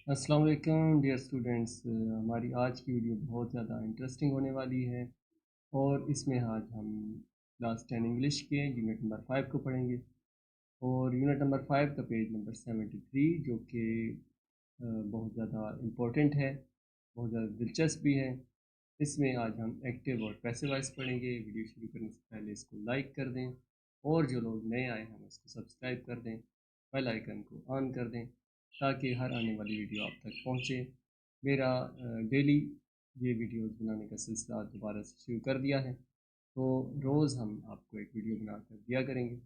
अस्सलाम वालेकुम dear students. हमारी आज की वीडियो बहुत ज़्यादा इंटरेस्टिंग होने वाली है और इसमें आज हम क्लास 10 इंग्लिश के यूनिट नंबर 5 को पढ़ेंगे और यूनिट नंबर 5 का पेज नंबर 73 जो कि बहुत ज़्यादा इम्पोर्टेंट है, बहुत ज़्यादा दिलचस्प भी है। इसमें आज हम एक्टिव और पैसिव वॉइस पढ़ेंगे। वीडियो शुरू करने से पहले इसको लाइक कर दें और जो लोग नए आए हैं उसको सब्सक्राइब कर दें, बेल आइकन को ऑन कर दें ताकि हर आने वाली वीडियो आप तक पहुंचे। मेरा डेली ये वीडियोस बनाने का सिलसिला दोबारा से शुरू कर दिया है, तो रोज़ हम आपको एक वीडियो बना कर दिया करेंगे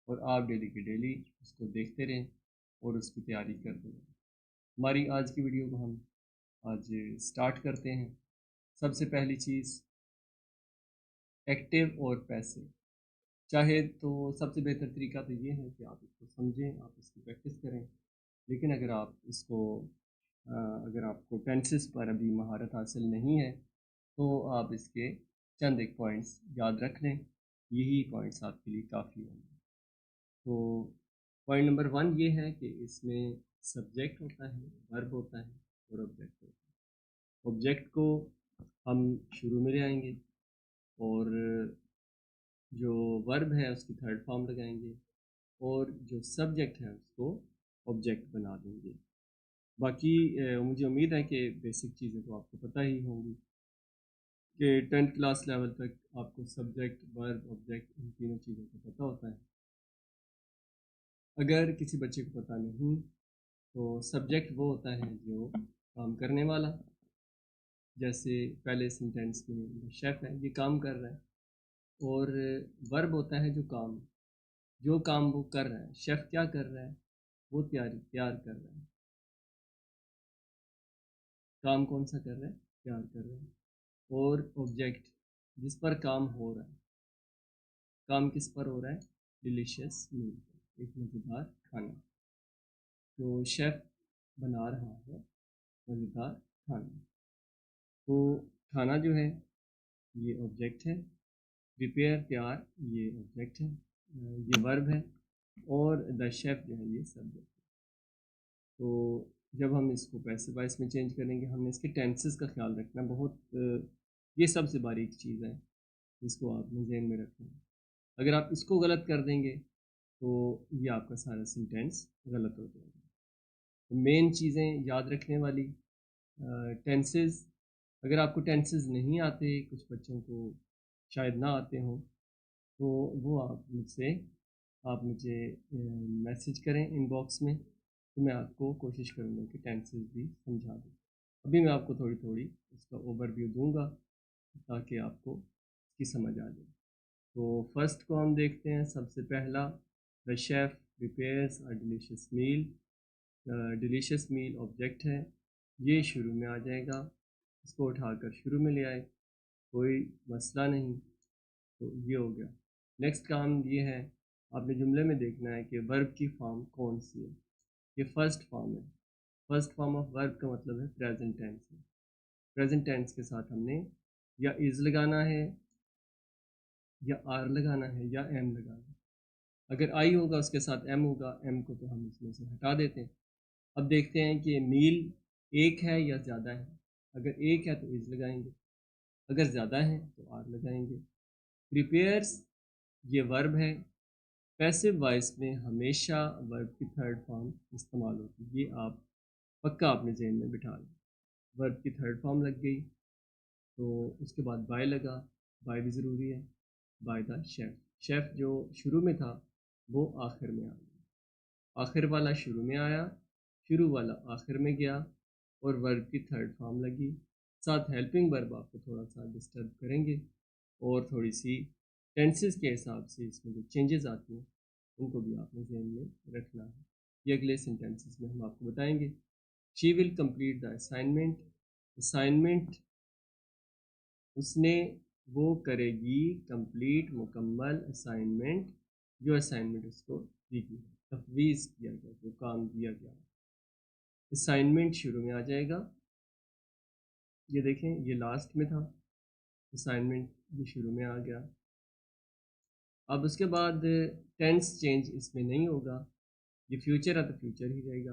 और आप डेली के डेली उसको देखते रहें और उसकी तैयारी करते रहें। हमारी आज की वीडियो को हम आज स्टार्ट करते हैं। सबसे पहली चीज़ एक्टिव और पैसिव। चाहे तो सबसे बेहतर तरीका तो ये है कि आप इसको समझें, आप इसकी प्रैक्टिस करें। लेकिन अगर आप इसको अगर आपको टेंसेस पर अभी महारत हासिल नहीं है तो आप इसके चंद एक पॉइंट्स याद रख लें, यही पॉइंट्स आपके लिए काफ़ी होंगे। तो पॉइंट नंबर 1 ये है कि इसमें सब्जेक्ट होता है, वर्ब होता है और ऑब्जेक्ट होता है। ऑब्जेक्ट को हम शुरू में ले आएंगे और जो वर्ब है उसकी थर्ड फॉर्म लगाएंगे और जो सब्जेक्ट है उसको ऑब्जेक्ट बना देंगे। बाकी मुझे उम्मीद है कि बेसिक चीज़ें तो आपको पता ही होंगी कि 10th क्लास लेवल तक आपको सब्जेक्ट वर्ब ऑब्जेक्ट इन तीनों चीज़ों का पता होता है। अगर किसी बच्चे को पता नहीं तो सब्जेक्ट वो होता है जो काम करने वाला, जैसे पहले सेंटेंस में शेफ़ है, ये काम कर रहा है। और वर्ब होता है जो काम वो कर रहा है। शेफ़ क्या कर रहा है? वो तैयार कर रहा है। काम कौन सा कर रहा है? तैयार कर रहा है। और ऑब्जेक्ट जिस पर काम हो रहा है। काम किस पर हो रहा है? डिलीशियस मील पर, एक मज़ेदार खाना। तो शेफ़ बना रहा है मज़ेदार खाना। तो खाना जो है ये ऑब्जेक्ट है, प्रिपेयर तैयार ये ऑब्जेक्ट है, ये वर्ब है और द शेफ़ जो है ये सब्जेक्ट है। तो जब हम इसको पैसिव वॉइस में चेंज करेंगे हमने इसके टेंसेस का ख्याल रखना, बहुत ये सबसे बारीक चीज़ है जिसको आपने ज़हन में रखना है। अगर आप इसको गलत कर देंगे तो ये आपका सारा सेंटेंस गलत हो जाएगा। तो मेन चीज़ें याद रखने वाली टेंसेस। अगर आपको टेंसेस नहीं आते, कुछ बच्चों को शायद ना आते हों, तो वो आप मुझे मैसेज करें इनबॉक्स में, तो मैं आपको कोशिश करूँगा कि टेंसेस भी समझा दूँ। अभी मैं आपको थोड़ी थोड़ी इसका ओवरव्यू दूंगा ताकि आपको इसकी समझ आ जाए। तो फर्स्ट को हम देखते हैं। सबसे पहला, the chef prepares a delicious meal. Delicious meal object है, ये शुरू में आ जाएगा। इसको उठाकर शुरू में ले आए, कोई मसला नहीं। तो ये हो गया। नेक्स्ट काम ये है, आपने जुमले में देखना है कि वर्ब की फॉर्म कौन सी है। ये फर्स्ट फॉर्म है। फर्स्ट फॉर्म ऑफ वर्ब का मतलब है प्रेजेंट टेंस है। प्रेजेंट टेंस के साथ हमने या इज़ लगाना है, या आर लगाना है, या एम लगाना है। अगर आई होगा उसके साथ एम होगा, एम को तो हम इसमें से हटा देते हैं। अब देखते हैं कि मील एक है या ज़्यादा है। अगर एक है तो इज़ लगाएंगे, अगर ज़्यादा है तो आर लगाएंगे। प्रिपेयर्स ये वर्ब है। पैसिव वॉइस में हमेशा वर्ब की थर्ड फॉर्म इस्तेमाल होती है, ये आप पक्का अपने जहन में बिठा लें। वर्ब की थर्ड फॉर्म लग गई तो उसके बाद बाय लगा, बाय भी ज़रूरी है। बाय द शेफ़, शेफ़ जो शुरू में था वो आखिर में आ गया, आखिर वाला शुरू में आया, शुरू वाला आखिर में गया और वर्ब की थर्ड फॉर्म लगी। साथ हेल्पिंग वर्ब आपको थोड़ा सा डिस्टर्ब करेंगे और थोड़ी सी टेंसेस के हिसाब से इसमें जो चेंजेस आती हैं उनको भी आपने ध्यान में रखना है। ये अगले सेंटेंसेस में हम आपको बताएंगे। She will complete the assignment. Assignment उसने, वो करेगी कंप्लीट मुकम्मल असाइनमेंट, जो असाइनमेंट उसको दी गई है, तफवीज़ किया गया, जो काम दिया गया। असाइनमेंट शुरू में आ जाएगा, ये देखें ये लास्ट में था, असाइनमेंट ये शुरू में आ गया। अब उसके बाद टेंस चेंज इसमें नहीं होगा, ये फ्यूचर है तो फ्यूचर ही रहेगा,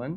1،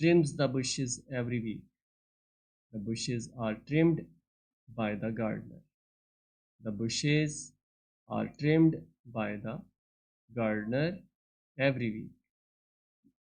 trims the bushes every week. The bushes are trimmed by the gardener. The bushes are trimmed by the gardener every week.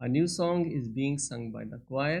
A new song is being sung by the choir.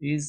is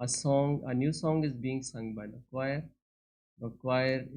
a new song is being sung by the choir. the choir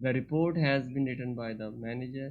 the report has been written by the manager،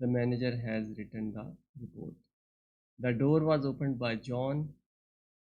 the manager has written the report. the door was opened by John.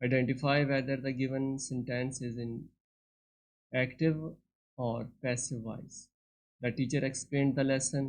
Identify whether the given sentence is in active or passive voice. The teacher explained the lesson.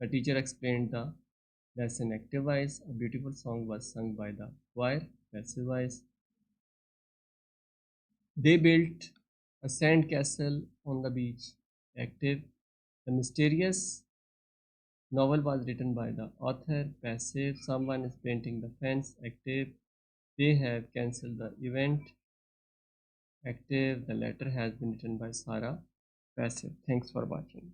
The teacher explained the lesson active voice. A beautiful song was sung by the choir, passive voice. They built a sand castle on the beach, active. The mysterious novel was written by the author, passive. Someone is painting the fence, active. They have cancelled the event, active. The letter has been written by Sarah, passive. Thanks for watching.